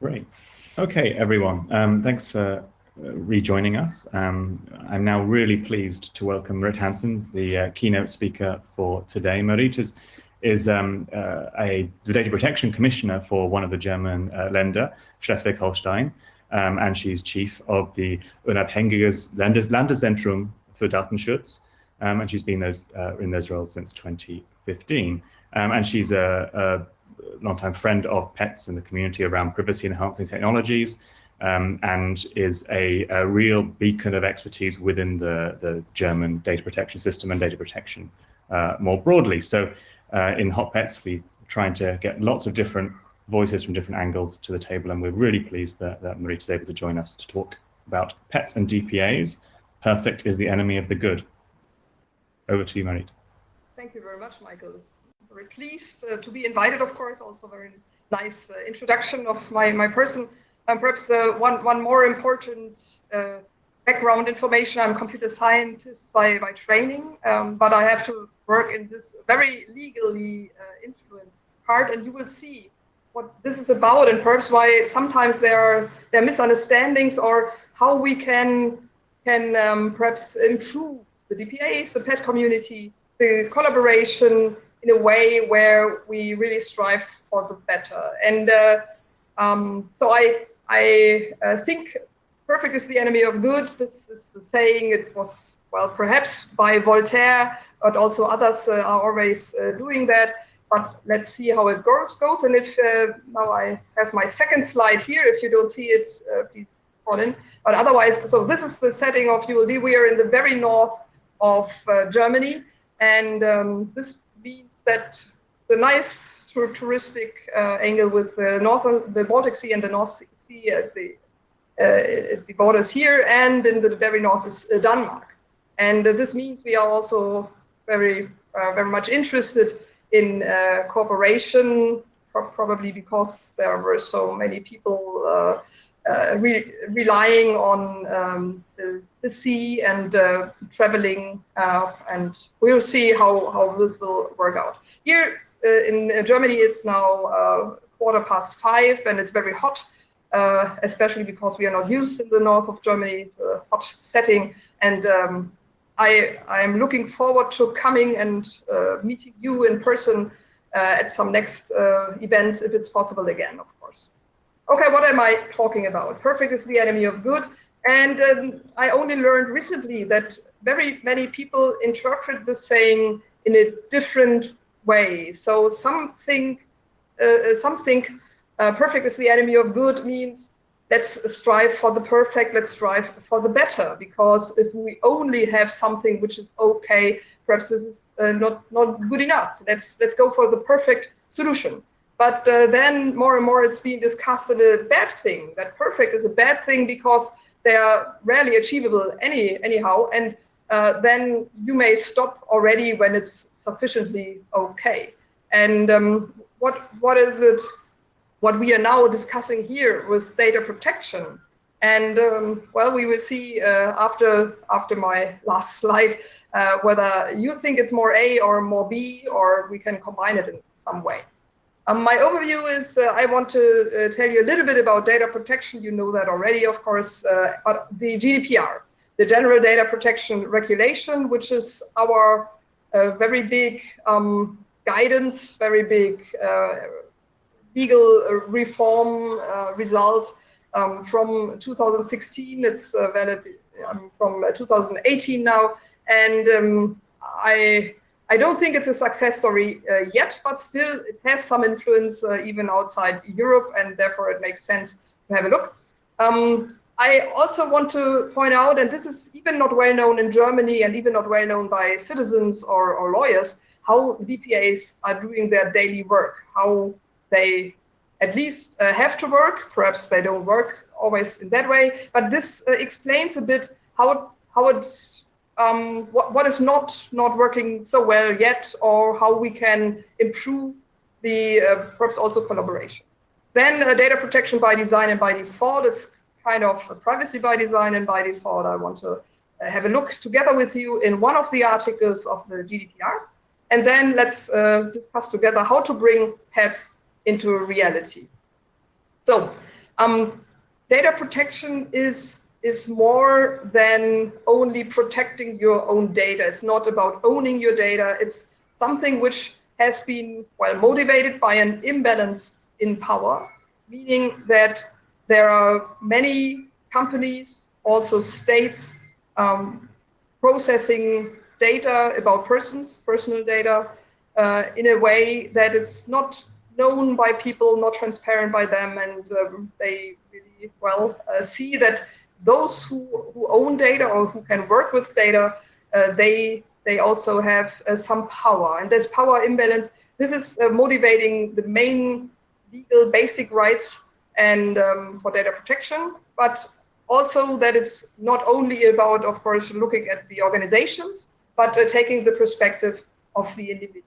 Great. Okay, everyone. Thanks for rejoining us. I'm now really pleased to welcome Marit Hansen, the keynote speaker for today. Marit is the data protection commissioner for one of the German Länder, Schleswig-Holstein, and she's chief of the Unabhängiges Landeszentrum für Datenschutz, and she's been in those roles since 2015. And she's a longtime friend of PETs in the community around privacy-enhancing technologies, and is a real beacon of expertise within the German data protection system and data protection more broadly. So in HotPETs, we're trying to get lots of different voices from different angles to the table, and we're really pleased that Marit is able to join us to talk about PETs and DPAs. Perfect is the enemy of the good. Over to you, Marit. Thank you very much, Michael. Very pleased to be invited, of course. Also very nice introduction of my person. Perhaps one more important background information. I'm a computer scientist by training, but I have to work in this very legally influenced part, and you will see what this is about and perhaps why sometimes there are misunderstandings, or how we can perhaps improve the DPAs, the PET community, the collaboration in a way where we really strive for the better. And so I think perfect is the enemy of good. This is a saying. It was, well, perhaps by Voltaire, but also others are always doing that. But let's see how it goes. And if now I have my second slide here, if you don't see it, please call in. But otherwise, so this is the setting of ULD. We are in the very north of Germany, and this means that the nice touristic angle with the Baltic Sea and the North Sea at the borders here, and in the very north is Denmark. And this means we are also very much interested in cooperation, probably because there were so many people relying on the sea and traveling, and we'll see how this will work out. Here in Germany, it's now 5:15, and it's very hot, especially because we are not used in the north of Germany to a hot setting. And I'm looking forward to coming and meeting you in person at some next events, if it's possible again, of course. Okay, what am I talking about? Perfect is the enemy of good. And I only learned recently that very many people interpret the saying in a different way. So some think perfect is the enemy of good means let's strive for the perfect, let's strive for the better, because if we only have something which is okay, perhaps this is not good enough. Let's go for the perfect solution. But then more and more it's being discussed as a bad thing, that perfect is a bad thing because they are rarely achievable anyhow. And then you may stop already when it's sufficiently okay. And what is it, what we are now discussing here with data protection? And well, we will see after my last slide whether you think it's more A or more B, or we can combine it in some way. My overview is I want to tell you a little bit about data protection. You know that already, of course, but the GDPR, the General Data Protection Regulation, which is our very big guidance, very big legal reform result from 2016. It's valid from 2018 now. And I don't think it's a success story yet, but still it has some influence even outside Europe, and therefore it makes sense to have a look. I also want to point out, and this is even not well known in Germany and even not well known by citizens or lawyers, how DPAs are doing their daily work, how they at least have to work. Perhaps they don't work always in that way, but this explains a bit what is not working so well yet, or how we can improve the perhaps also collaboration. Then data protection by design and by default is kind of privacy by design and by default. I want to have a look together with you in one of the articles of the GDPR, and then let's discuss together how to bring PETs into reality. So Data protection is more than only protecting your own data. It's not about owning your data. It's something which has been, well, motivated by an imbalance in power, meaning that there are many companies, also states, processing data about persons, personal data, in a way that it's not known by people, not transparent by them, and they really, well, see that those who own data or who can work with data, they also have some power. And this power imbalance, this is motivating the main legal basic rights and for data protection, but also that it's not only about, of course, looking at the organizations, but taking the perspective of the individual.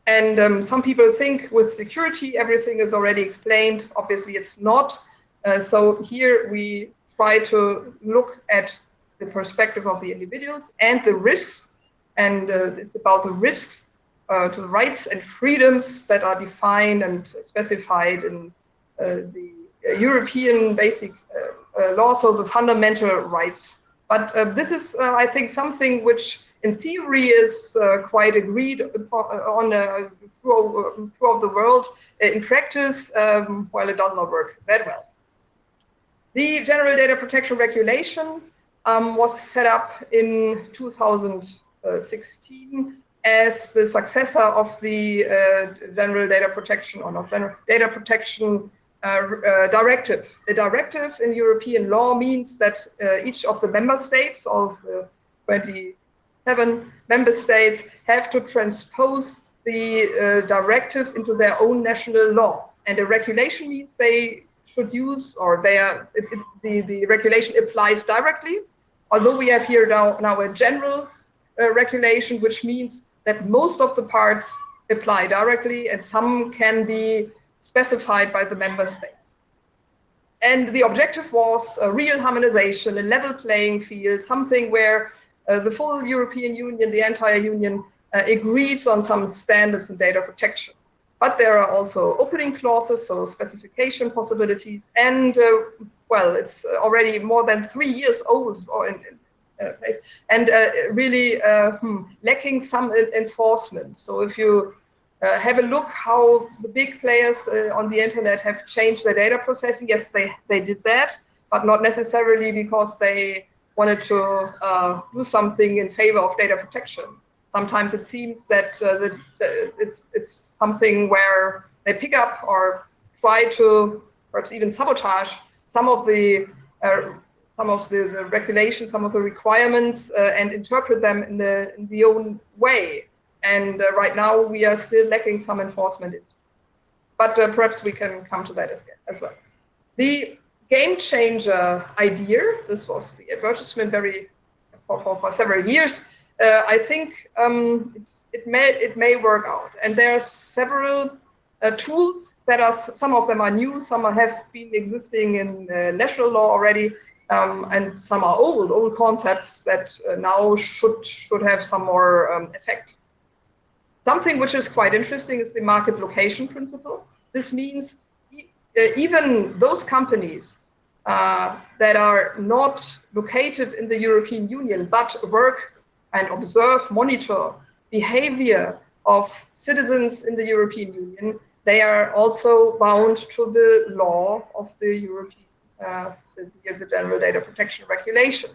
And some people think with security, everything is already explained. Obviously, it's not. So here we try to look at the perspective of the individuals and the risks. And it's about the risks to the rights and freedoms that are defined and specified in the European basic law, so the fundamental rights. But this is, I think, something which in theory is quite agreed on throughout the world. In practice, well, it does not work that well. The General Data Protection Regulation was set up in 2016 as the successor of the General Data Protection, or not General Data Protection Directive. A directive in European law means that each of the member states of 27 member states have to transpose the directive into their own national law. And a regulation means they should use, or the regulation applies directly, although we have here now a general regulation, which means that most of the parts apply directly and some can be specified by the member states. And the objective was a real harmonization, a level playing field, something where the full European Union, the entire Union, agrees on some standards in data protection. But there are also opening clauses, so specification possibilities, and well, it's already more than 3 years old, and really lacking some enforcement. So if you have a look how the big players on the internet have changed their data processing, yes, they did that, but not necessarily because they wanted to do something in favor of data protection. Sometimes it seems that it's something where they pick up or try to perhaps even sabotage some of the regulations, some of the requirements, and interpret them in the own way. And right now we are still lacking some enforcement. But perhaps we can come to that as well. The game changer idea, this was the advertisement for several years. I think it may work out, and there are several tools that are, some of them are new, some have been existing in national law already, and some are old concepts that now should have some more effect. Something which is quite interesting is the market location principle. This means even those companies that are not located in the European Union but work and observe, monitor behavior of citizens in the European Union, they are also bound to the law of the European, the General Data Protection Regulation.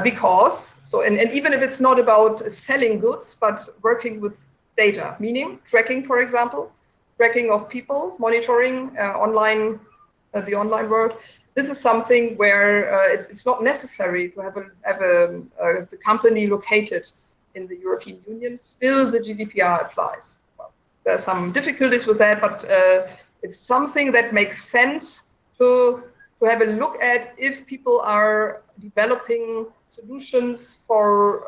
Because, and even if it's not about selling goods, but working with data, meaning tracking, for example, tracking of people, monitoring online, the online world. This is something where it's not necessary to have the company located in the European Union. Still, the GDPR applies. Well, there are some difficulties with that, but it's something that makes sense to have a look at if people are developing solutions for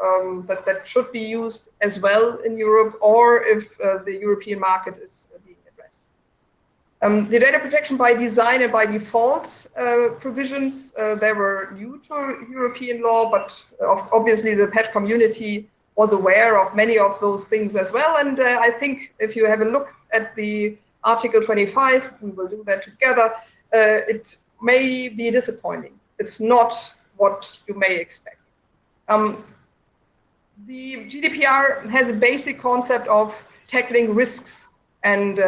that should be used as well in Europe, or if the European market is being addressed. The data protection by design and by default provisions, they were new to European law, but obviously the PET community was aware of many of those things as well. And I think if you have a look at the Article 25, we will do that together, it may be disappointing. It's not what you may expect. The GDPR has a basic concept of tackling risks and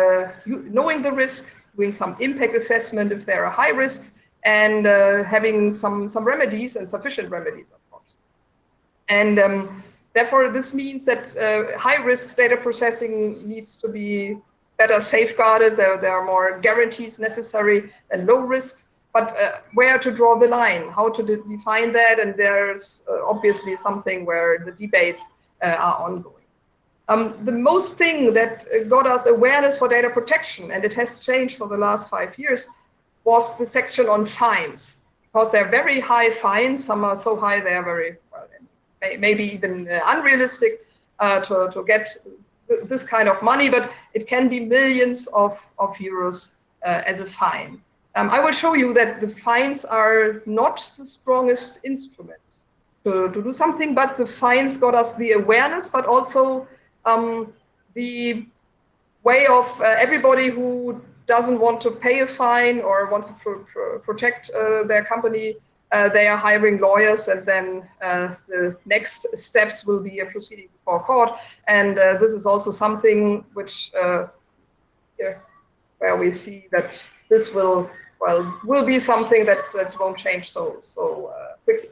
knowing the risk, doing some impact assessment if there are high risks, and having some remedies and sufficient remedies, of course. And therefore, this means that high-risk data processing needs to be better safeguarded. There are more guarantees necessary than low risks. But where to draw the line, how to define that, and there's obviously something where the debates are ongoing. The most thing that got us awareness for data protection, and it has changed for the last 5 years, was the section on fines. Because they're very high fines, some are so high they are very, well, maybe even unrealistic to get this kind of money, but it can be millions of euros as a fine. I will show you that the fines are not the strongest instrument to do something, but the fines got us the awareness, but also the way of everybody who doesn't want to pay a fine or wants to protect their company, they are hiring lawyers, and then the next steps will be a proceeding before court. And this is also something which, where we see that this will be something that won't change so quickly.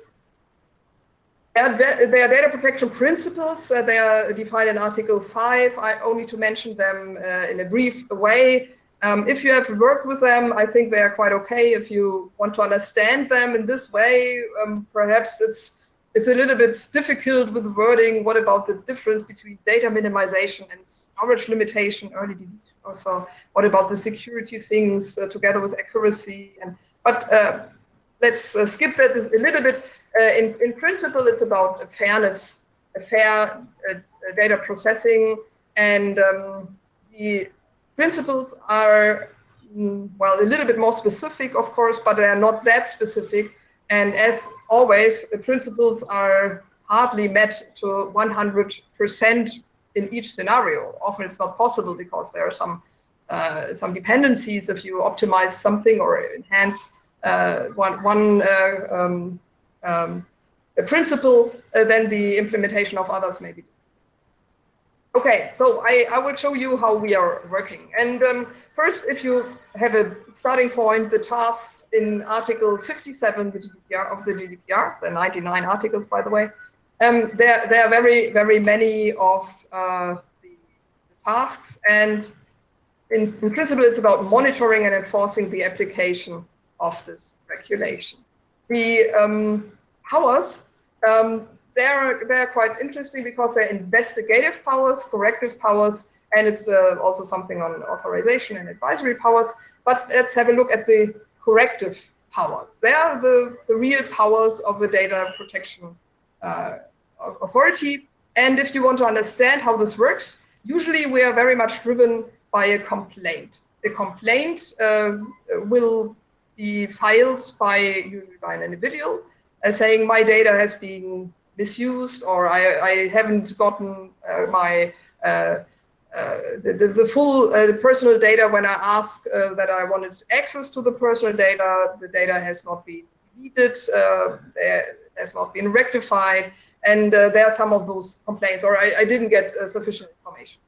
There are data protection principles. They are defined in Article 5. I only to mention them in a brief way. If you have worked with them, I think they are quite okay. If you want to understand them in this way, perhaps it's a little bit difficult with wording. What about the difference between data minimization and storage limitation, early deletion? Also, what about the security things together with accuracy? But let's skip that a little bit. In principle, it's about fairness, fair data processing, and the principles are, well, a little bit more specific, of course, but they are not that specific. And as always, the principles are hardly met to 100% in each scenario. Often it's not possible because there are some dependencies. If you optimize something or enhance a principle, then the implementation of others may be. Okay, so I will show you how we are working. And first, if you have a starting point, the tasks in Article 57 the GDPR, the 99 articles, by the way, there are very, very many of the tasks. And in principle, it's about monitoring and enforcing the application of this regulation. The powers, they're quite interesting because they're investigative powers, corrective powers, and it's also something on authorization and advisory powers. But let's have a look at the corrective powers. They are the real powers of a data protection authority. And if you want to understand how this works, usually we are very much driven by a complaint. The complaint will be filed usually by an individual, saying my data has been misused, or I haven't gotten the full personal data when I asked that I wanted access to the personal data. The data has not been deleted, has not been rectified, and there are some of those complaints, or I didn't get sufficient information.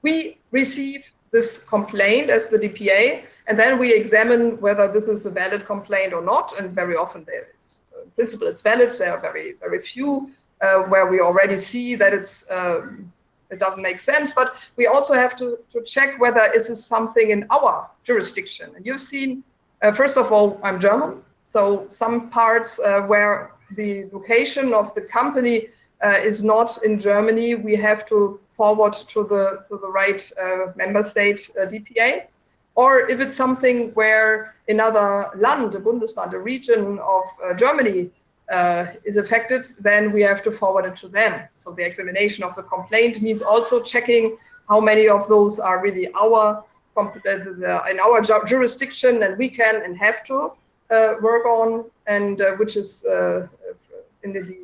We receive this complaint as the DPA, and then we examine whether this is a valid complaint or not, and very often in principle it's valid. There are very, very few where we already see that it doesn't make sense, but we also have to check whether this is something in our jurisdiction. And you've seen, first of all, I'm German, so some parts where the location of the company is not in Germany, we have to forward to the right member state DPA. Or if it's something where another land, a Bundesland, a region of Germany is affected, then we have to forward it to them. So the examination of the complaint means also checking how many of those are really in our jurisdiction, and we can and have to work on, and which is in the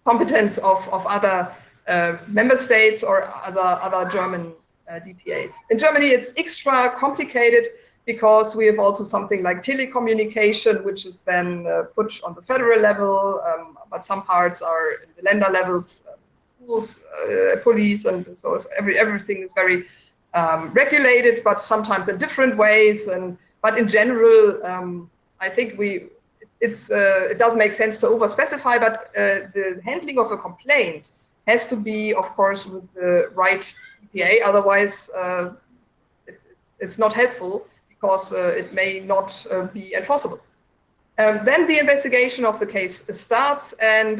competence of other member states or other German DPAs. In Germany, it's extra complicated because we have also something like telecommunication, which is then put on the federal level, but some parts are in the Länder levels, schools, police, and so everything is very regulated, but sometimes in different ways. But in general, I think it does make sense to over-specify, but the handling of a complaint has to be, of course, with the right DPA. Otherwise, it's not helpful because it may not be enforceable. Then the investigation of the case starts, and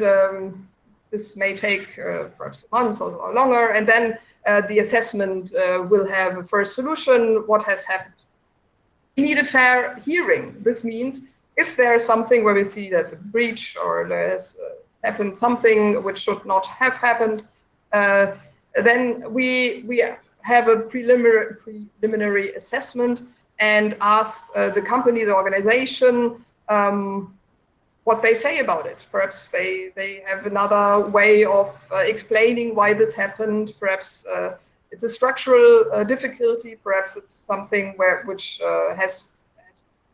this may take perhaps months or longer, and then the assessment will have a first solution, what has happened. We need a fair hearing. This means if there's something where we see there's a breach or there's happened something which should not have happened, then we have a preliminary assessment and ask the company, the organization, what they say about it. Perhaps they have another way of explaining why this happened. Perhaps it's a structural difficulty. Perhaps it's something which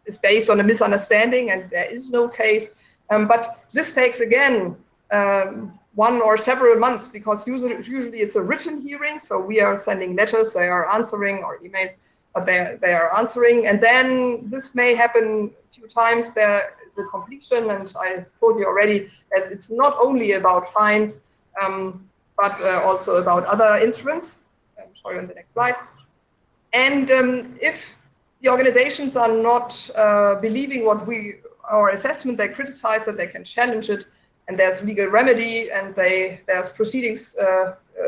is based on a misunderstanding and there is no case. But this takes, again, 1 or several months, because usually it's a written hearing. So we are sending letters, they are answering, or emails, but they are answering. And then this may happen a few times. There is a completion, and I told you already that it's not only about fines, but also about other instruments. I'll show you on the next slide. And if the organizations are not believing our assessment, they criticize that, they can challenge it, and there's legal remedy, and there's proceedings,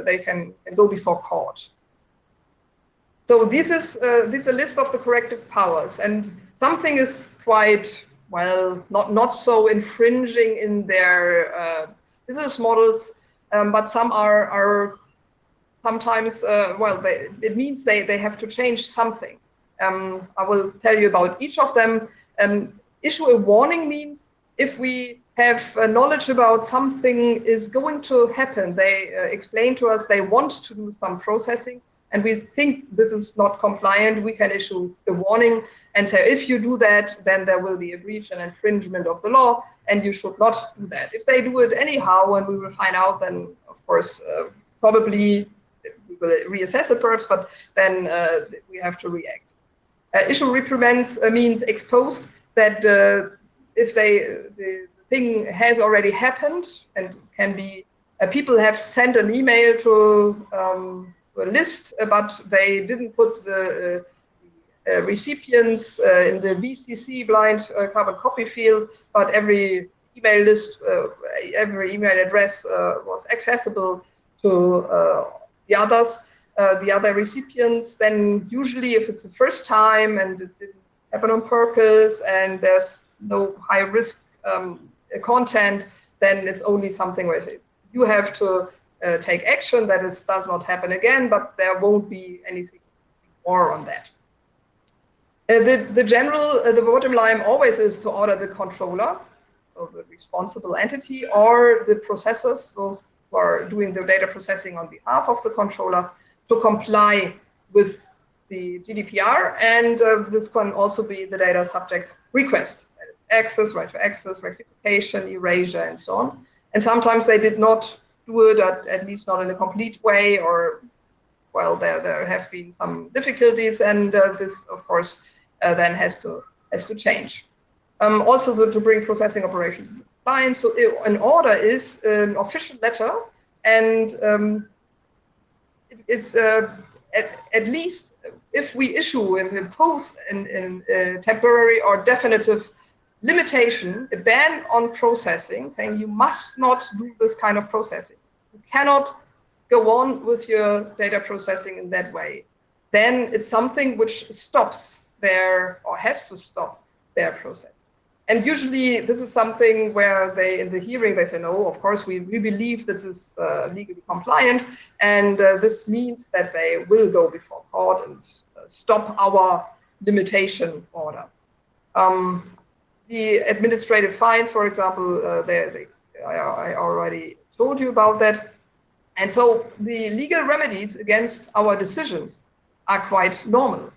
they can go before court. So this is a list of the corrective powers, and something is quite, well, not so infringing in their business models, but some are sometimes, it means they have to change something. I will tell you about each of them. Issue a warning means if we have knowledge about something is going to happen, they explain to us they want to do some processing, and we think this is not compliant, we can issue a warning and say, if you do that, then there will be a breach and infringement of the law, and you should not do that. If they do it anyhow, and we will find out, then of course, probably we will reassess it perhaps, but then we have to react. Issue reprimands means exposed, that if the thing has already happened, and can be people have sent an email to a list, but they didn't put the recipients in the BCC blind carbon copy field, but every email list, every email address was accessible to the other recipients. Then usually if it's the first time and it didn't happen on purpose and there's no high risk content, then it's only something where you have to take action that does not happen again, but there won't be anything more on that. The bottom line always is to order the controller, or the responsible entity, or the processors, those who are doing the data processing on behalf of the controller, to comply with the GDPR, and this can also be the data subject's request. Access, right to access, rectification, erasure, and so on. And sometimes they did not do it, at least not in a complete way, or, well, there have been some difficulties, and this, of course, then has to change. Also, to bring processing operations in compliance. So an order is an official letter, and it's at least if we issue and impose a temporary or definitive limitation, a ban on processing, saying you must not do this kind of processing. You cannot go on with your data processing in that way. Then it's something which stops or has to stop their process. And usually this is something where in the hearing, they say, no, of course, we believe this is legally compliant. And this means that they will go before court and stop our limitation order. The administrative fines, for example, I already told you about that. And so the legal remedies against our decisions are quite normal.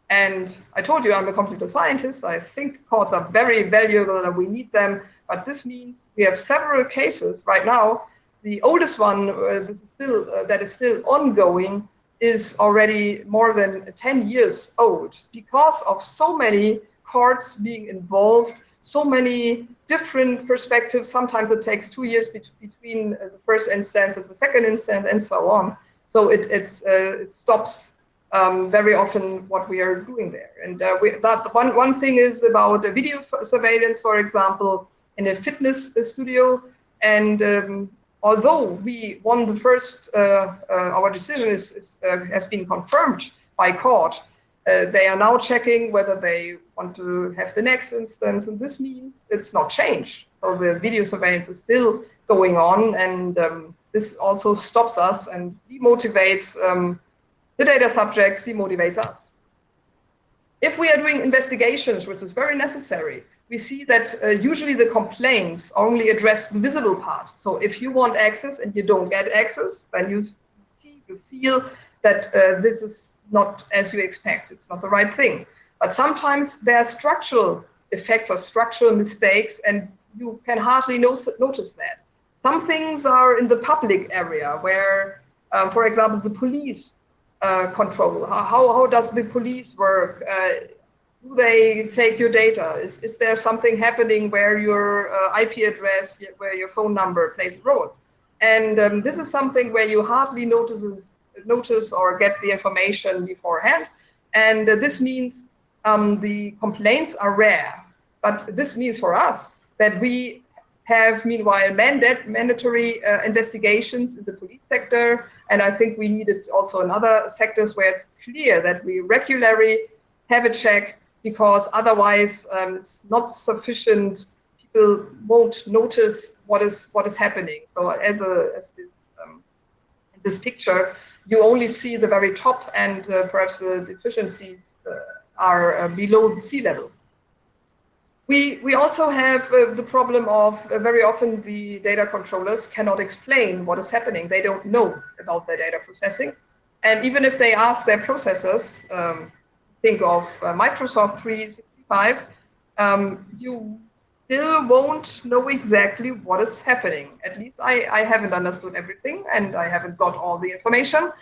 And I told you I'm a computer scientist. I think courts are very valuable and we need them. But this means we have several cases right now. The oldest one that is still ongoing is already more than 10 years old because of so many courts being involved, so many different perspectives. Sometimes it takes 2 years between the first instance and the second instance and so on. So it stops very often what we are doing there. And one thing is about video surveillance, for example, in a fitness studio. And although we won the first, our decision has been confirmed by court. They are now checking whether they want to have the next instance, and this means it's not changed. So the video surveillance is still going on, and this also stops us and demotivates the data subjects, demotivates us. If we are doing investigations, which is very necessary, we see that usually the complaints only address the visible part. So if you want access and you don't get access, then you feel that this is not as you expect. It's not the right thing. But sometimes there are structural effects or structural mistakes, and you can hardly notice that. Some things are in the public area where, for example, the police control. How does the police work? Do they take your data? Is there something happening where your IP address, where your phone number plays a role? And this is something where you hardly notice or get the information beforehand. And this means the complaints are rare. But this means for us that we have, meanwhile, mandatory investigations in the police sector. And I think we need it also in other sectors where it's clear that we regularly have a check, because otherwise it's not sufficient. People won't notice what is happening. So as this in this picture, you only see the very top, and perhaps the deficiencies are below the sea level. We also have the problem of very often the data controllers cannot explain what is happening. They don't know about their data processing. And even if they ask their processors, think of Microsoft 365, you still won't know exactly what is happening. At least I haven't understood everything, and I haven't got all the information.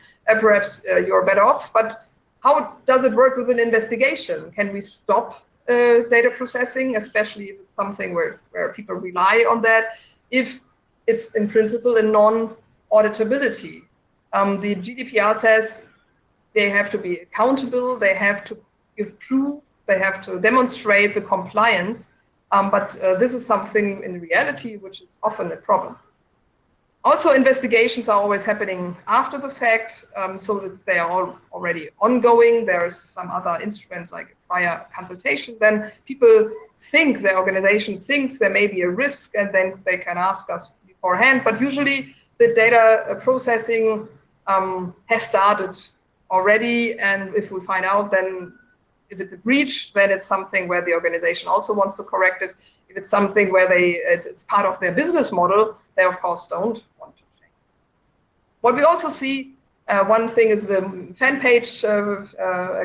Perhaps you're better off, but how does it work with an investigation? Can we stop data processing, especially if it's something where people rely on that, if it's in principle a non-auditability? The GDPR says they have to be accountable, they have to give proof, they have to demonstrate the compliance, but this is something in reality which is often a problem. Also, investigations are always happening after the fact, so that they are all already ongoing. There's some other instrument like a prior consultation. Then people think, the organization thinks there may be a risk, and then they can ask us beforehand. But usually the data processing has started already, and if we find out, then if it's a breach, then it's something where the organization also wants to correct it. If it's something where it's part of their business model, they of course don't want to change. What we also see, one thing is the fan page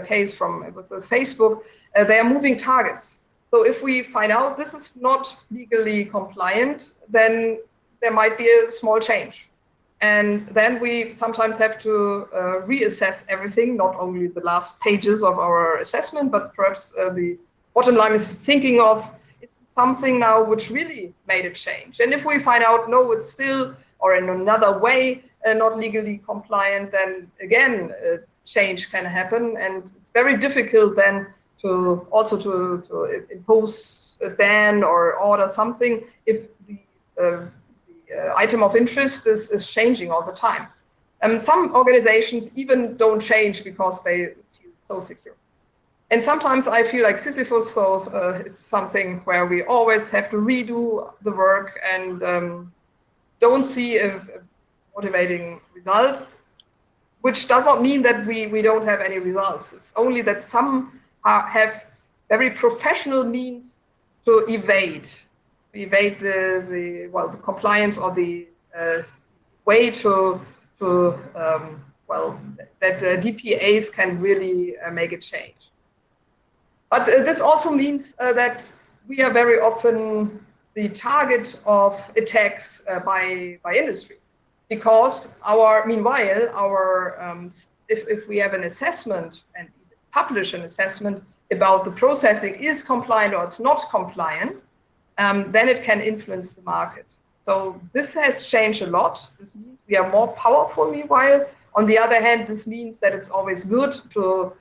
case with Facebook. They are moving targets. So if we find out this is not legally compliant, then there might be a small change. And then we sometimes have to reassess everything, not only the last pages of our assessment, but perhaps the bottom line is thinking of, is something now which really made a change? And if we find out, no, it's still, or in another way, not legally compliant, then again, change can happen. And it's very difficult then to impose a ban or order something if the item of interest is changing all the time. Some organizations even don't change because they feel so secure. And sometimes I feel like Sisyphus, so it's something where we always have to redo the work and don't see a motivating result, which does not mean that we don't have any results. It's only that some have very professional means to evade the compliance or the way that the DPAs can really make a change. But this also means that we are very often the target of attacks by industry, because meanwhile if we have an assessment and publish an assessment about the processing is compliant or it's not compliant, then it can influence the market. So this has changed a lot. This means we are more powerful meanwhile. On the other hand, this means that it's always good to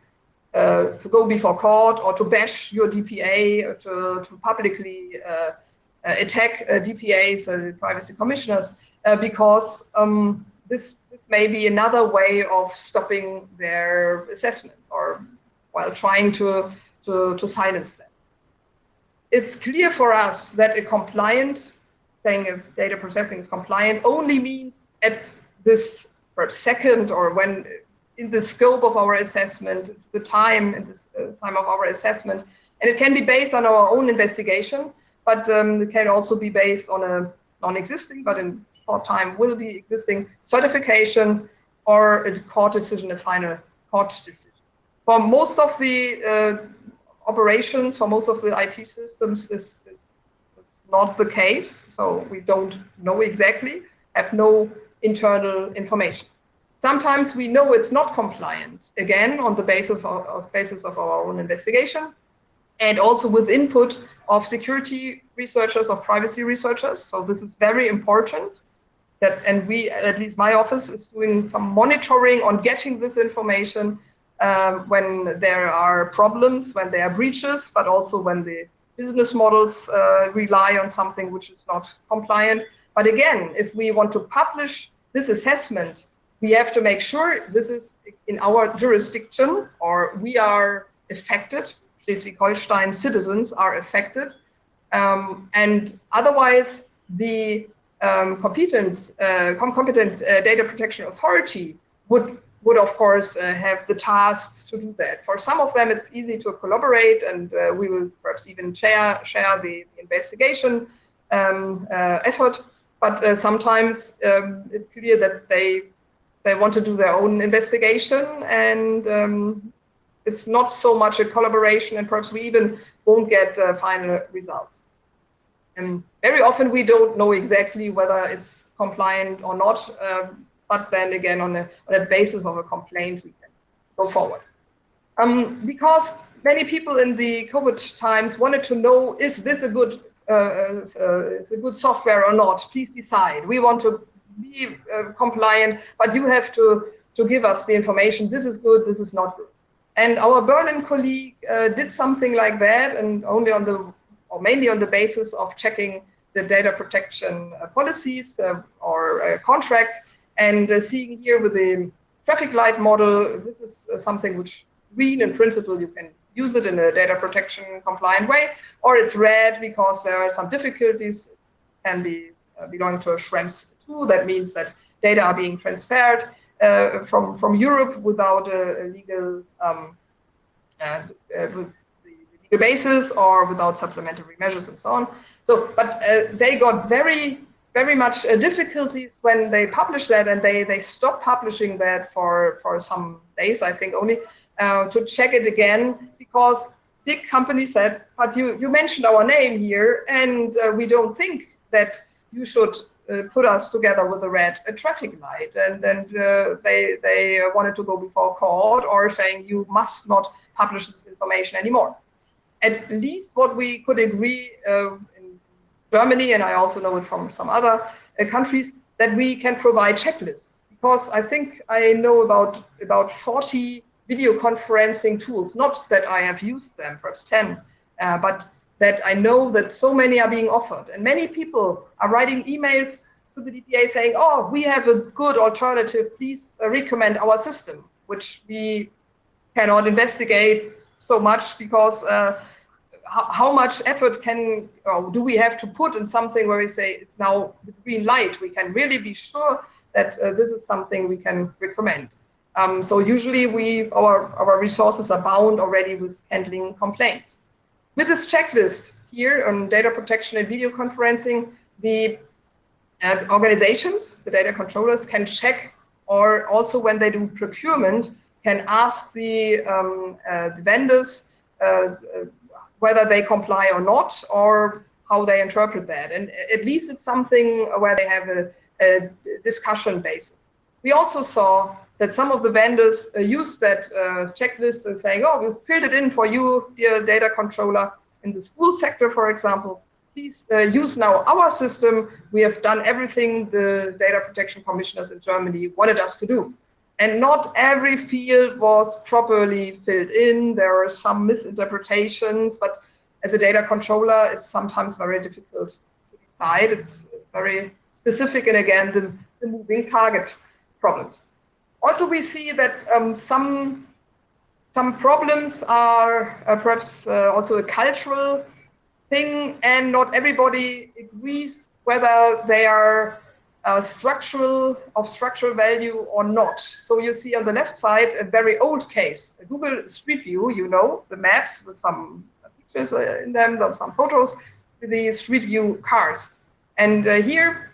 go before court or to bash your DPA, or to publicly attack DPAs, privacy commissioners, because this may be another way of stopping their assessment or while trying to silence them. It's clear for us that a compliant, saying if data processing is compliant, only means at this perhaps second, or when in the scope of our assessment, the time of our assessment, and it can be based on our own investigation, but it can also be based on a non-existing, but in short time will be existing certification or a court decision, a final court decision. For most of the operations, for most of the IT systems, this is not the case. So we don't know exactly, have no internal information. Sometimes we know it's not compliant, again, on the basis of our own investigation, and also with input of security researchers, of privacy researchers. So this is very important. And we, at least my office, is doing some monitoring on getting this information when there are problems, when there are breaches, but also when the business models rely on something which is not compliant. But again, if we want to publish this assessment, we have to make sure this is in our jurisdiction, or we are affected, Schleswig-Holstein citizens are affected, and otherwise the competent data protection authority would of course have the task to do that. For some of them, it's easy to collaborate, and we will perhaps even share the investigation effort. But sometimes it's clear that they want to do their own investigation, and it's not so much a collaboration, and perhaps we even won't get final results. And very often we don't know exactly whether it's compliant or not, but then again, on a basis of a complaint, we can go forward. Because many people in the COVID times wanted to know, is this a good software or not? Please decide. We want to be compliant, but you have to give us the information. This is good, this is not good. And our Berlin colleague did something like that, and mainly on the basis of checking the data protection policies or contracts, and seeing here with the traffic light model, this is something which green in principle, you can use it in a data protection compliant way, or it's red because there are some difficulties, it can be belonging to a Schrems 2, that means that data are being transferred from Europe without a legal basis or without supplementary measures and so on. So, but they got very much difficulties when they published that, and they stopped publishing that for some days, I think only, to check it again, because big companies said, but you mentioned our name here, and we don't think that you should put us together with a red traffic light. And then they wanted to go before court, or saying you must not publish this information anymore. At least what we could agree in Germany, and I also know it from some other countries, that we can provide checklists. Because I think I know about 40 video conferencing tools, not that I have used them, perhaps 10, but that I know that so many are being offered. And many people are writing emails to the DPA saying, oh, we have a good alternative, please recommend our system, which we cannot investigate so much, because how much effort do we have to put in something where we say it's now the green light? We can really be sure that this is something we can recommend. So usually our resources are bound already with handling complaints. With this checklist here on data protection and video conferencing, the organizations, the data controllers, can check, or also when they do procurement, can ask the vendors whether they comply or not, or how they interpret that. And at least it's something where they have a discussion basis. We also saw that some of the vendors used that checklist and saying, oh, we filled it in for you, dear data controller, in the school sector, for example. Please use now our system. We have done everything the data protection commissioners in Germany wanted us to do. And not every field was properly filled in. There are some misinterpretations, but as a data controller, it's sometimes very difficult to decide. It's very specific, and again, the moving target problems. Also, we see that some problems are perhaps also a cultural thing, and not everybody agrees whether they are of structural value or not. So you see on the left side a very old case, a Google Street View, you know, the maps with some pictures in them, some photos with the Street View cars. And here,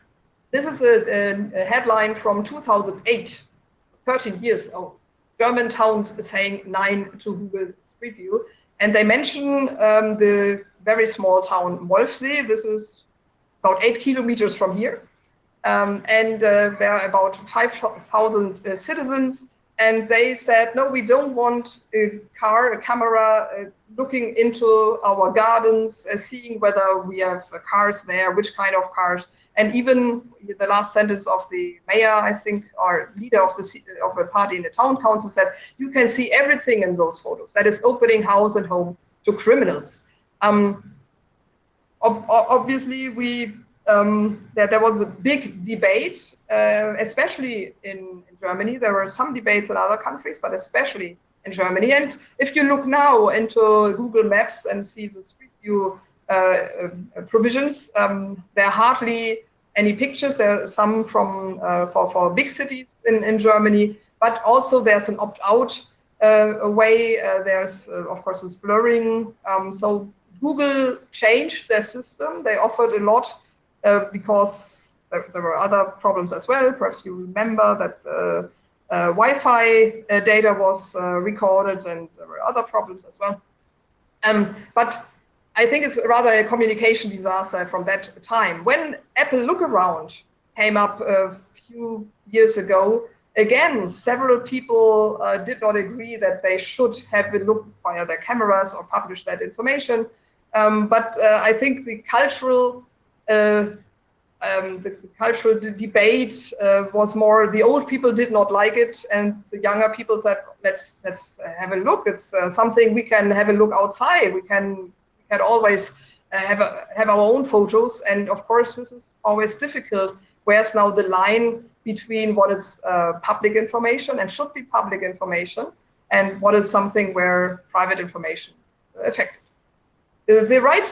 this is a headline from 2008, 13 years old. German towns saying 9 to Google Street View. And they mention the very small town Wolfsee. This is about 8 kilometers from here. And there are about 5,000 citizens. And they said, no, we don't want a camera looking into our gardens, seeing whether we have cars there, which kind of cars. And even the last sentence of the mayor, I think, or leader of a party in the town council said, you can see everything in those photos. That is opening house and home to criminals. Obviously, there was a big debate, especially in Germany. There were some debates in other countries, but especially in Germany. And if you look now into Google Maps and see the Street View provisions, there are hardly any pictures. There are some from for big cities in Germany, but also there's an opt-out way. There's of course this blurring. So Google changed their system. They offered a lot because there were other problems as well. Perhaps you remember that Wi-Fi data was recorded, and there were other problems as well. But I think it's rather a communication disaster from that time. When Apple Look Around came up a few years ago, again, several people did not agree that they should have a look via their cameras or publish that information. But I think the cultural debate was more, the old people did not like it, and the younger people said, let's have a look. It's something we can have a look outside. We can always have our own photos, and of course this is always difficult. Where's now the line between what is public information and should be public information, and what is something where private information is affected? The right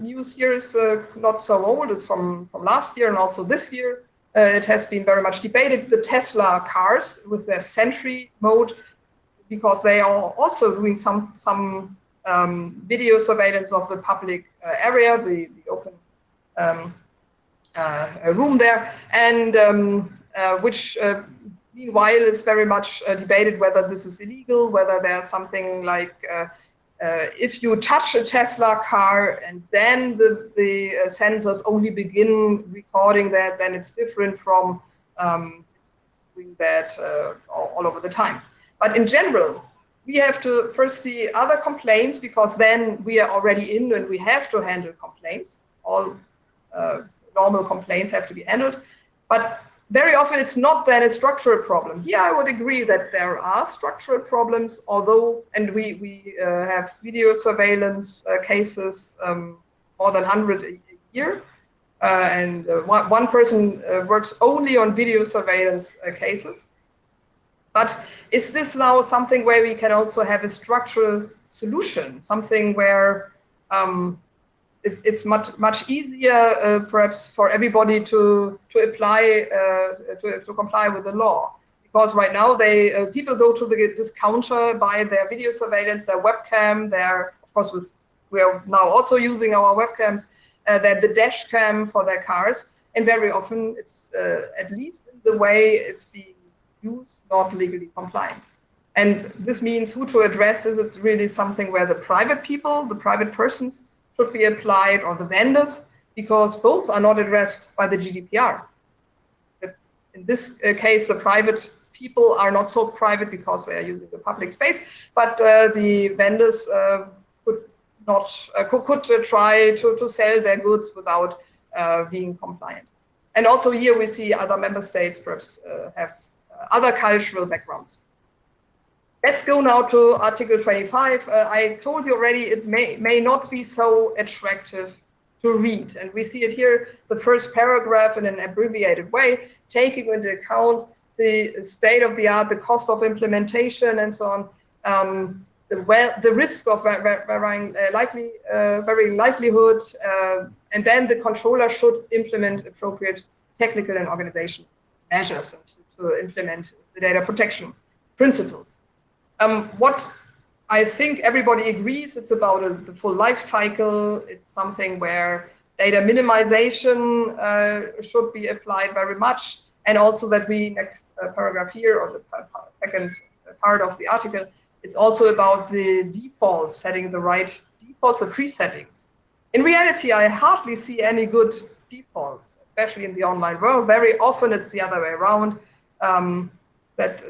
news here is not so old. It's from last year and also this year. It has been very much debated. The Tesla cars with their Sentry mode, because they are also doing some video surveillance of the public area, the open room there, and which meanwhile is very much debated whether this is illegal, whether there's something like if you touch a Tesla car and then the sensors only begin recording that, then it's different from doing that all over the time. But in general, we have to first see other complaints, because then we are already in and we have to handle complaints. All normal complaints have to be handled. But very often it's not then a structural problem. Here I would agree that there are structural problems, although, and we have video surveillance cases, more than 100 a year. And one person works only on video surveillance cases. But is this now something where we can also have a structural solution, something where it's much easier, perhaps, for everybody to apply to comply with the law? Because right now people go to the discounter, buy their video surveillance, their webcam, of course we are now also using our webcams, the dash cam for their cars, and very often it's at least in the way it's being used, not legally compliant. And this means who to address. Is it really something where the private people, the private persons should be applied, or the vendors? Because both are not addressed by the GDPR. In this case, the private people are not so private because they are using the public space, but the vendors could try to sell their goods without being compliant. And also here we see other member states perhaps have other cultural backgrounds. Let's go now to Article 25. I told you already it may not be so attractive to read. And we see it here, the first paragraph in an abbreviated way, taking into account the state of the art, the cost of implementation, and so on, the risk of varying likelihood, and then the controller should implement appropriate technical and organizational measures to implement the data protection principles. What I think everybody agrees, it's about the full life cycle. It's something where data minimization should be applied very much. And also that next paragraph here, or the second part of the article, it's also about the defaults, setting the right defaults, the pre-settings. In reality, I hardly see any good defaults, especially in the online world. Very often it's the other way around, that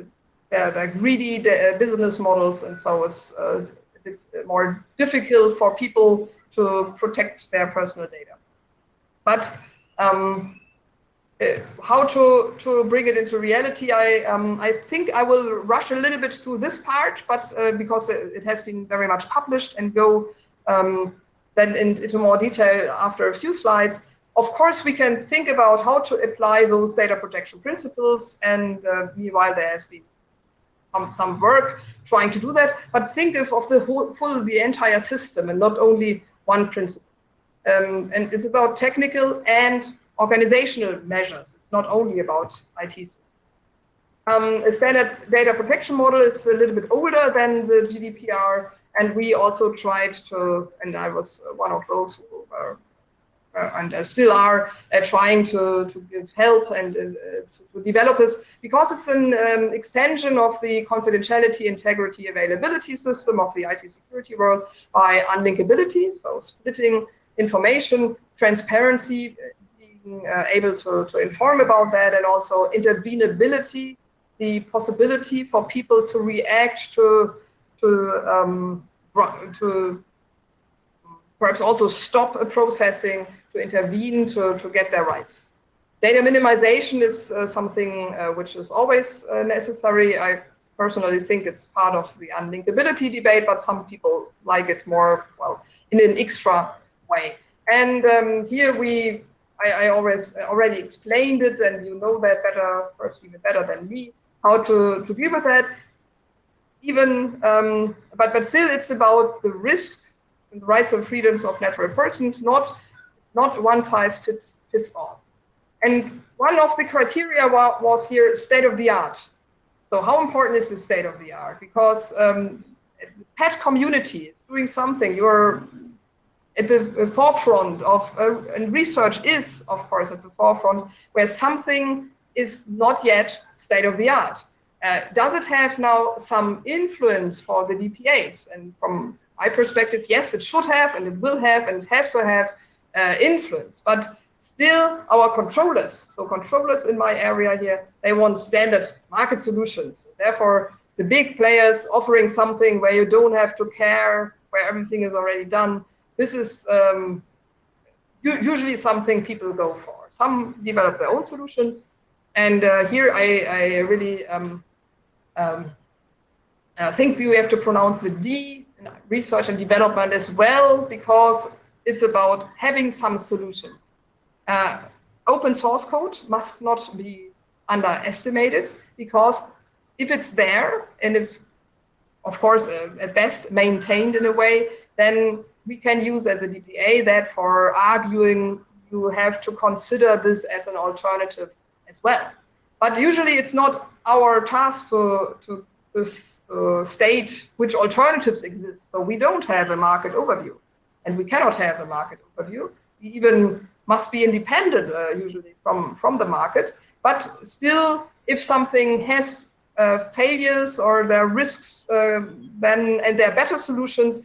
they're greedy business models, and so it's a bit more difficult for people to protect their personal data. But how to bring it into reality, I think I will rush a little bit through this part, but because it has been very much published, and go then into more detail after a few slides. Of course, we can think about how to apply those data protection principles, and meanwhile there has been some work trying to do that, but think of the entire system and not only one principle. And it's about technical and organizational measures. It's not only about IT systems. A standard data protection model is a little bit older than the GDPR, and we also tried to, and I was one of those who were and still are trying to give help and to developers, because it's an extension of the confidentiality, integrity, availability system of the IT security world by unlinkability, so splitting information, transparency, being able to inform about that, and also intervenability, the possibility for people to react to perhaps also stop a processing, to intervene, to get their rights. Data minimization is something which is always necessary. I personally think it's part of the unlinkability debate, but some people like it more, well, in an extra way. And here I already explained it, and you know that better, perhaps even better than me, how to deal with that. Even, but still, it's about the risks and the rights and freedoms of natural persons, not one size fits all. And one of the criteria was here state of the art. So how important is the state of the art? Because the pet community is doing something. You're at the forefront of, and research is, of course, at the forefront, where something is not yet state of the art. Does it have now some influence for the DPAs? And from my perspective, yes, it should have, and it will have, and it has to have influence. But still, our controllers, so controllers in my area here, they want standard market solutions. Therefore, the big players offering something where you don't have to care, where everything is already done, this is usually something people go for. Some develop their own solutions. And here I really think we have to pronounce the D in research and development as well, because it's about having some solutions. Open source code must not be underestimated, because if it's there, and if, of course, at best maintained in a way, then we can use as a DPA that for arguing you have to consider this as an alternative as well. But usually it's not our task to state which alternatives exist. So we don't have a market overview, and we cannot have a market overview. We even must be independent usually from the market. But still, if something has failures or there are risks then, and there are better solutions.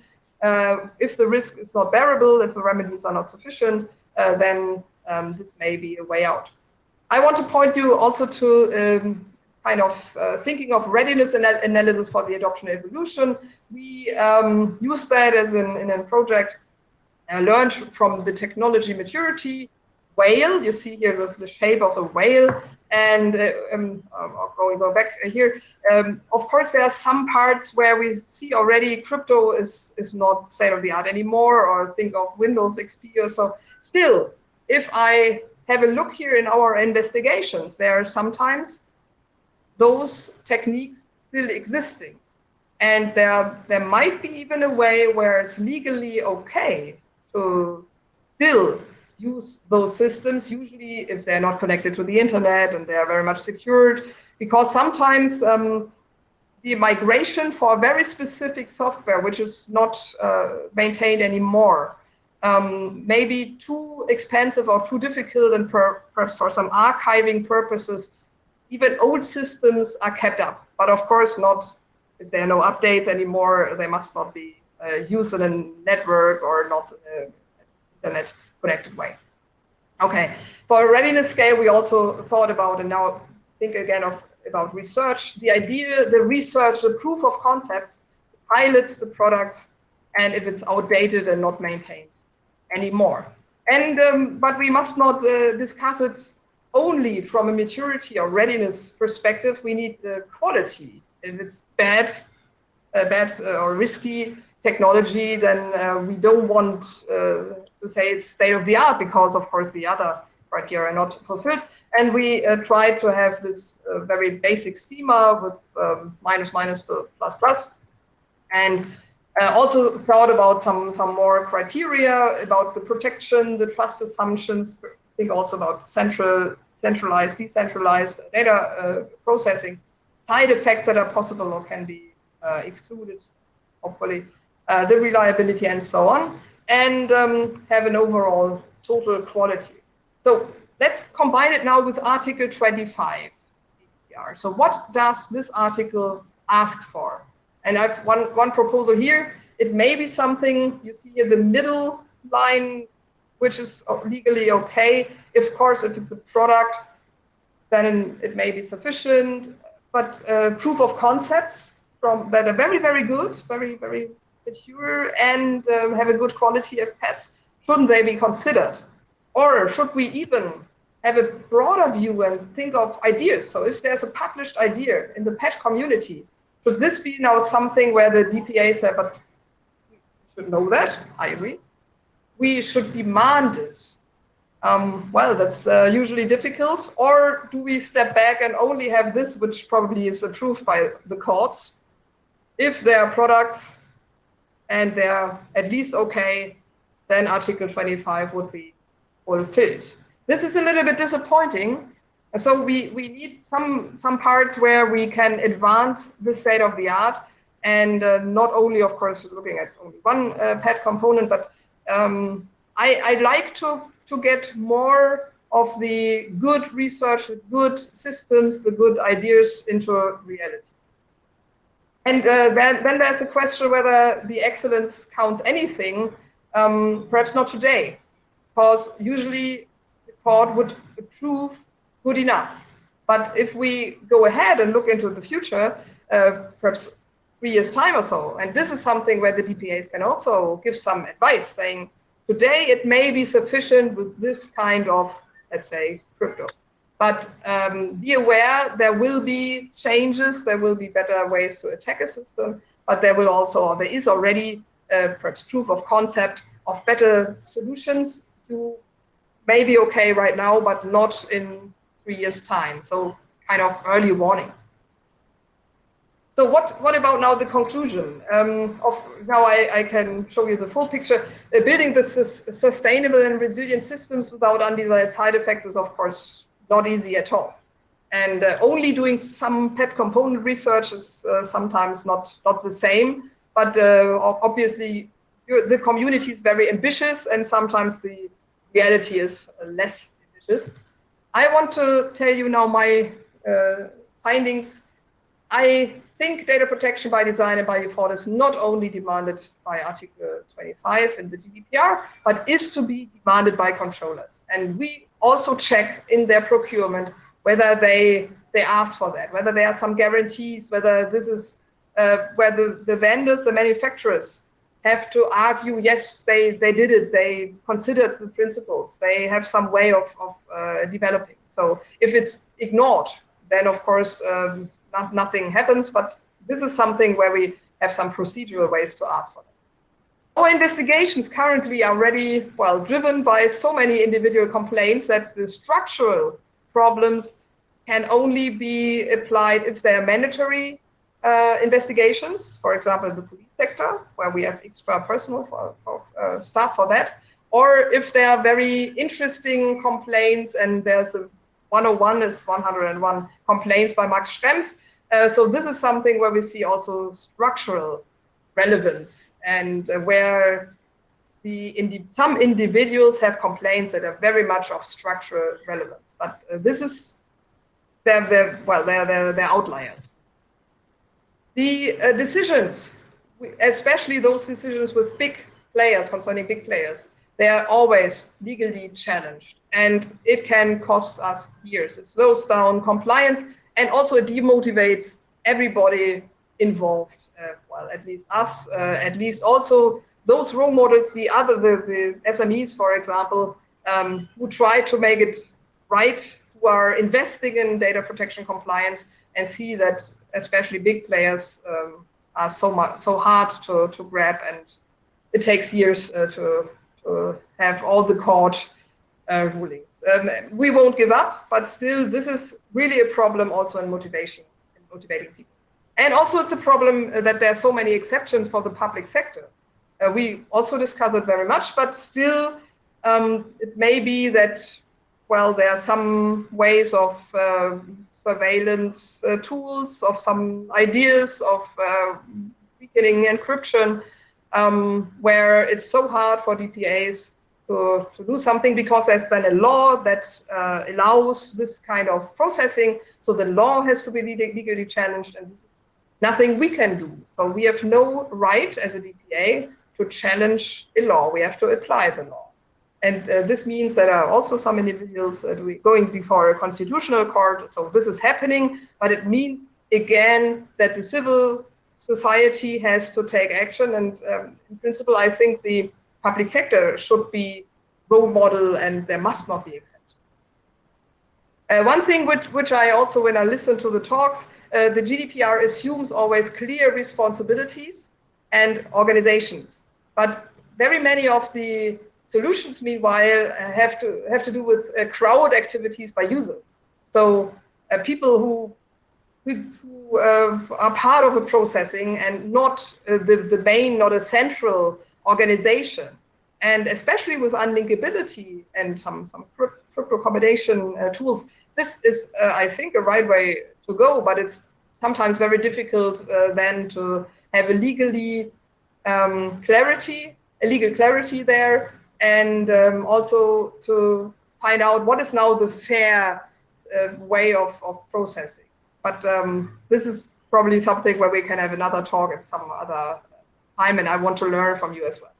If the risk is not bearable, if the remedies are not sufficient, then this may be a way out. I want to point you also to kind of thinking of readiness analysis for the adoption evolution. We use that as in a project learned from the technology maturity whale. You see here the shape of a whale. And going back here, of course, there are some parts where we see already crypto is not state of the art anymore, or think of Windows XP or so. Still, if I have a look here in our investigations, there are sometimes those techniques still existing. And there might be even a way where it's legally okay to still use those systems, usually if they're not connected to the internet and they are very much secured, because sometimes the migration for a very specific software, which is not maintained anymore, may be too expensive or too difficult, and perhaps for some archiving purposes, even old systems are kept up. But of course not, if there are no updates anymore, they must not be used in a network or not internet connected way. Okay, for a readiness scale, we also thought about, and now think again about research, the idea, the research, the proof of concept, pilots the product, and if it's outdated and not maintained anymore. And but we must not discuss it only from a maturity or readiness perspective. We need the quality. If it's bad or risky technology, then we don't want to say it's state of the art, because of course the other criteria are not fulfilled. And we tried to have this very basic schema with minus to plus, and also thought about some more criteria about the protection, the trust assumptions. Think also about centralized, decentralized data processing, side effects that are possible or can be excluded, hopefully, the reliability and so on, and have an overall total quality. So let's combine it now with Article 25. So what does this article ask for? And I've one proposal here. It may be something you see in the middle line, which is legally okay. Of course, if it's a product, then it may be sufficient. But proof of concepts that are very, very good, very, very mature, and have a good quality of PETs, shouldn't they be considered? Or should we even have a broader view and think of ideas? So if there's a published idea in the PET community, should this be now something where the DPA say, but we should know that, I agree. We should demand it. Well, that's usually difficult. Or do we step back and only have this, which probably is approved by the courts? If there are products and they're at least okay, then Article 25 would be fulfilled. This is a little bit disappointing. So we need some parts where we can advance the state of the art, and not only, of course, looking at only one PET component, but I'd like to get more of the good research, the good systems, the good ideas into reality. And then there's a question whether the excellence counts anything. Perhaps not today, because usually the court would approve good enough. But if we go ahead and look into the future, perhaps 3 years' time or so, and this is something where the DPAs can also give some advice, saying, today it may be sufficient with this kind of, let's say, crypto. But be aware, there will be changes, there will be better ways to attack a system, but there will also, or there is already perhaps proof of concept of better solutions. You may be okay right now, but not in 3 years' time. So kind of early warning. So what about now the conclusion? Now I can show you the full picture. Building the sustainable and resilient systems without undesired side effects is, of course, not easy at all. And only doing some PET component research is sometimes not the same. But obviously, the community is very ambitious, and sometimes the reality is less ambitious. I want to tell you now my findings. I think data protection by design and by default is not only demanded by Article 25 in the GDPR, but is to be demanded by controllers. And we also check in their procurement whether they ask for that, whether there are some guarantees, whether this is where the vendors, the manufacturers have to argue, yes, they did it, they considered the principles, they have some way of developing. So if it's ignored, then of course nothing happens, but this is something where we have some procedural ways to ask for that. Our investigations currently are already, well, driven by so many individual complaints that the structural problems can only be applied if they are mandatory investigations, for example, in the police sector, where we have extra personnel for staff for that, or if there are very interesting complaints, and there's a 101 is 101 complaints by Max Schrems. So this is something where we see also structural relevance, and where some individuals have complaints that are very much of structural relevance. But this is they're outliers. The decisions, especially those decisions with big players, concerning big players, they are always legally challenged, and it can cost us years. It slows down compliance, and also it demotivates everybody involved. Well, at least us, at least also those role models, the SMEs, for example, who try to make it right, who are investing in data protection compliance, and see that especially big players are so hard to grab, and it takes years to have all the court rulings. We won't give up, but still, this is really a problem also in motivating people. And also, it's a problem that there are so many exceptions for the public sector. We also discuss it very much, but still, it may be that, well, there are some ways of surveillance tools, of some ideas of weakening encryption, where it's so hard for DPAs to do something, because there's then a law that allows this kind of processing. So the law has to be legally challenged, and this is nothing we can do. So we have no right as a DPA to challenge a law. We have to apply the law. And this means that are also some individuals going before a constitutional court. So this is happening, but it means, again, that the civil society has to take action. And in principle, I think the public sector should be role model, and there must not be exceptions. One thing which I also, when I listen to the talks, the GDPR assumes always clear responsibilities and organizations. But very many of the solutions, meanwhile, have to do with crowd activities by users. So people who are part of a processing, and not the main, not a central organization. And especially with unlinkability and some crypto combination tools, this is, I think, a right way to go, but it's sometimes very difficult then to have a legal clarity there, and also to find out what is now the fair way of processing. But this is probably something where we can have another talk at some other time, and I want to learn from you as well.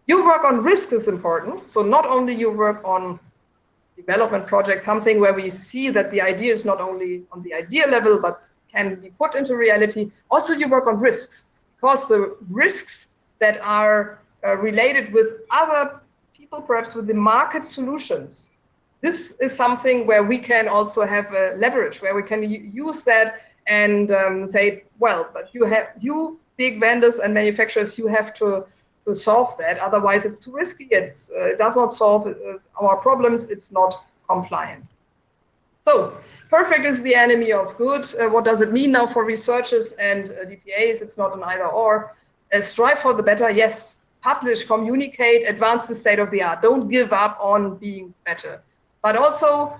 Your work on risk is important. So not only you work on development projects, something where we see that the idea is not only on the idea level, but can be put into reality. Also, you work on risks, because the risks that are related with other people, perhaps with the market solutions, this is something where we can also have a leverage, where we can use that and say, well, but you big vendors and manufacturers, you have to solve that. Otherwise, it's too risky. It does not solve our problems. It's not compliant. So perfect is the enemy of good. What does it mean now for researchers and DPAs? It's not an either or. Strive for the better. Yes. Publish, communicate, advance the state of the art. Don't give up on being better. But also,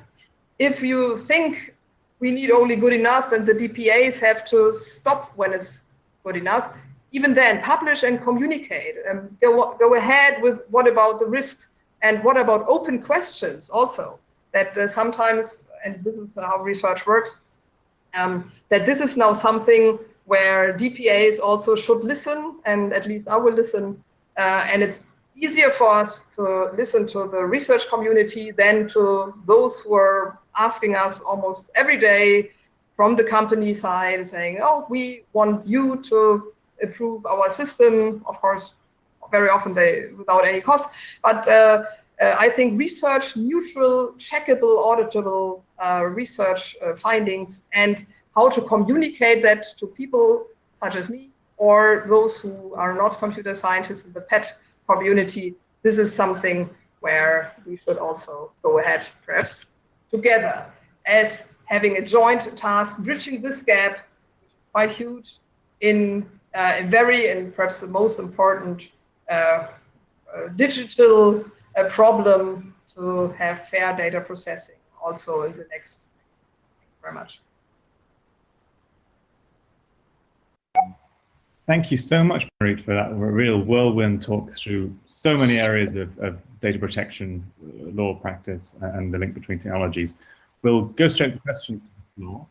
if you think we need only good enough and the DPAs have to stop when it's good enough, even then, publish and communicate. Go ahead with what about the risks, and what about open questions also, that sometimes, and this is how research works, that this is now something where DPAs also should listen, and at least I will listen. And it's easier for us to listen to the research community than to those who are asking us almost every day from the company side, saying, oh, we want you to improve our system. Of course, very often they without any cost. But I think research, neutral, checkable, auditable research findings, and how to communicate that to people such as me or those who are not computer scientists in the PET community, this is something where we should also go ahead, perhaps together, as having a joint task, bridging this gap, which is quite huge, in a very, and perhaps the most important digital problem to have fair data processing also in the next. Thank you very much. Thank you so much, Marit, for that real whirlwind talk through so many areas of data protection, law practice, and the link between technologies. We'll go straight to questions to the floor.